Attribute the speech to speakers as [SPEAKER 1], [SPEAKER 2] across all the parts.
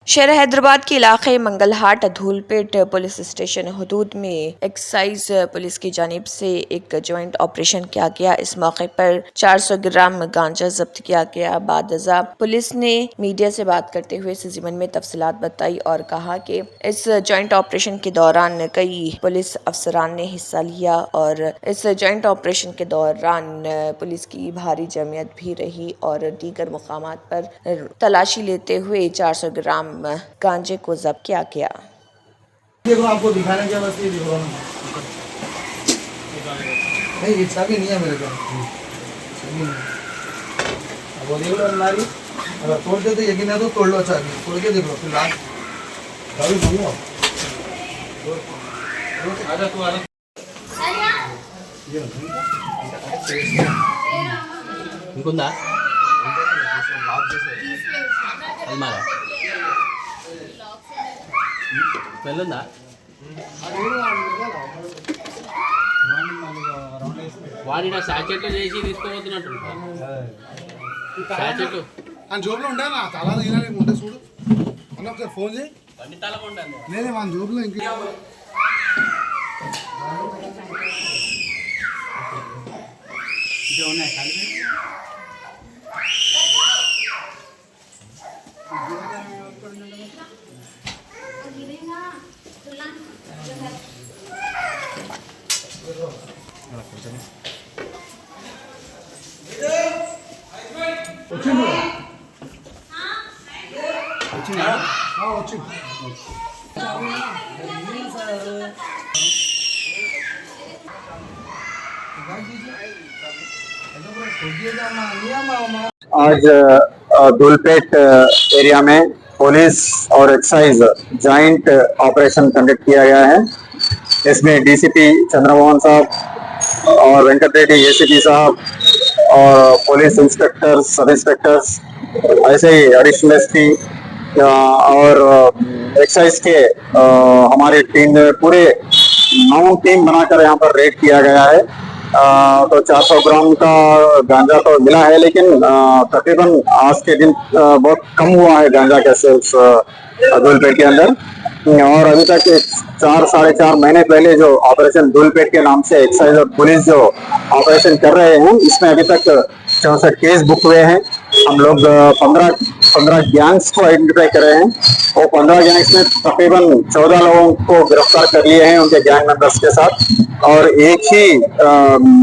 [SPEAKER 1] शहर हैदराबाद के इलाके मंगलहाट धूलपेट पुलिस स्टेशन हदूद में एक्साइज पुलिस की जानिब से एक ज्वाइंट ऑपरेशन किया गया। इस मौके पर 400 ग्राम गांजा जब्त किया गया। बादजा पुलिस ने मीडिया से बात करते हुए इस ज़िमन में तफसीलात बताई और कहा कि इस ज्वाइंट ऑपरेशन के दौरान कई पुलिस अफसरान ने हिस्सा लिया और इस ज्वाइंट ऑपरेशन के दौरान पुलिस की भारी जमयत भी रही और दीगर मुकामात पर तलाशी लेते हुए 400 ग्राम गांजे को जब्त किया गया।
[SPEAKER 2] देखो आपको दिखाने के बस ये देखो नहीं ये चाबी नहीं है मेरे पास चाबी नहीं। अब वो देख लो अलमारी अगर तोड़ दे तो यकीन है तो तोड़ लो चाबी तोड़ के देख लो फिर लास्ट चाबी ढूंढ लो आजा तू आजा
[SPEAKER 3] ఇంకుందా అల్మారా వెళ్ళుందా వాడి నా శాచెట్లు చేసి తీసుకోబోతున్నట్టు శాచెట్లు
[SPEAKER 2] అని జోబులో ఉండాలి నా తల ఉంటే చూడు అన్న ఒకసారి ఫోన్ చేయి
[SPEAKER 3] అన్ని తల ఉండాలి
[SPEAKER 2] నేనే మన జోబులో ఇంకా
[SPEAKER 3] ఉన్నాయి కలిపి
[SPEAKER 2] వచ్చింది వచ్చిందా వచ్చింది
[SPEAKER 4] आज धूलपेट एरिया में पुलिस और एक्साइज जॉइंट ऑपरेशन कंडक्ट किया गया है। इसमें डीसीपी चंद्रमोहन साहब और वेंकट रेड्डी एसीपी साहब और पुलिस इंस्पेक्टर सब इंस्पेक्टर्स ऐसे ही एडिशनल एसपी और एक्साइज के हमारी टीम पूरे 9 टीम बनाकर यहाँ पर रेड किया गया है। तो 400 ग्राम का गांजा तो मिला है, लेकिन तकरीबन आज के दिन बहुत कम हुआ है गांजा का सेल्स धूलपेट के अंदर। और अभी तक 4-4.5 महीने पहले जो ऑपरेशन धूलपेट के नाम से एक्साइज और पुलिस जो ऑपरेशन कर रहे हैं, इसमें अभी तक 64 केस बुक हुए हैं। हम लोग 15 गैंग्स को आइडेंटिफाई कर रहे हैं। वो 15 गैंग्स में तकरीबन 14 लोगों को गिरफ्तार कर लिए हैं उनके गैंग मेंबर्स के साथ, और एक ही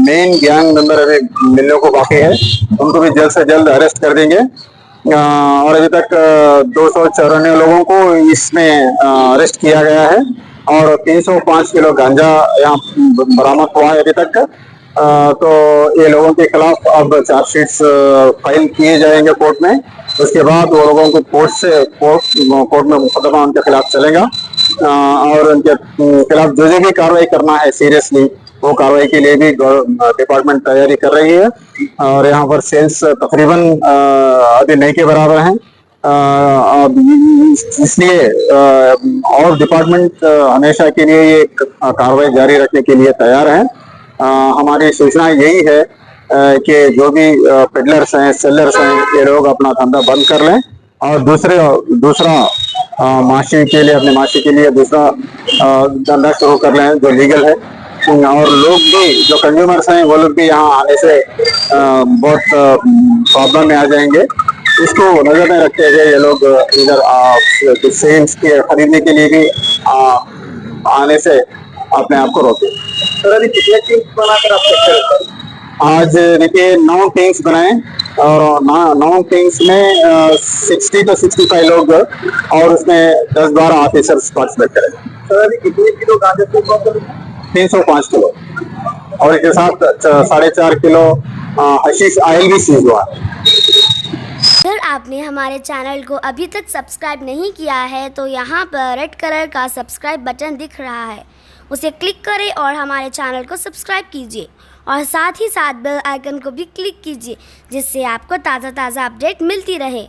[SPEAKER 4] मेन गैंग मेंबर अभी मिलने को बाकी है, उनको भी जल्द से जल्द अरेस्ट कर देंगे। और अभी तक 294 लोगों को इसमें अरेस्ट किया गया है और 305 किलो गांजा यहाँ बरामद हुआ है अभी तक। तो ये लोगों के खिलाफ अब चार्जशीट्स फाइल किए जाएंगे कोर्ट में। उसके बाद वो लोगों को कोर्ट में मुकदमा उनके खिलाफ चलेगा और उनके खिलाफ जो भी कार्रवाई करना है सीरियसली, वो कार्रवाई के लिए भी डिपार्टमेंट तैयारी कर रही है। और यहाँ पर सेल्स तकरीबन अभी नहीं के बराबर हैं, इसलिए और डिपार्टमेंट हमेशा के लिए ये कार्रवाई जारी रखने के लिए तैयार है। हमारी सूचना यही है कि जो भी पेडलर्स हैं, सेलर्स हैं, ये लोग अपना धंधा बंद कर लें और दूसरा माशी के लिए, अपने माशी के लिए दूसरा धंधा शुरू कर लें जो लीगल है। और लोग भी जो कंज्यूमर्स हैं वो लोग भी यहाँ आने से बहुत प्रॉब्लम में आ जाएंगे। इसको नजर में रखते हुए ये लोग इधर सेल्स के खरीदने के लिए भी आने से अपने आप को रोके। सर अभी कितने टीम्स बनाकर आप चेक आज देखिए 9 टीम्स बनाए और 9 टीम्स में 60 to 65 लोग और उसमें 10-12 ऑफिसर्स पार्टिसिपेट करें। सर अभी कितने किलो गांजा 305 किलो और इसके साथ 4.5 किलो हशीश ऑयल भी सीज हुआ।
[SPEAKER 5] अगर आपने हमारे चैनल को अभी तक सब्सक्राइब नहीं किया है तो यहाँ पर रेड कलर का सब्सक्राइब बटन दिख रहा है, उसे क्लिक करें और हमारे चैनल को सब्सक्राइब कीजिए और साथ ही साथ बेल आइकन को भी क्लिक कीजिए, जिससे आपको ताज़ा अपडेट मिलती रहे।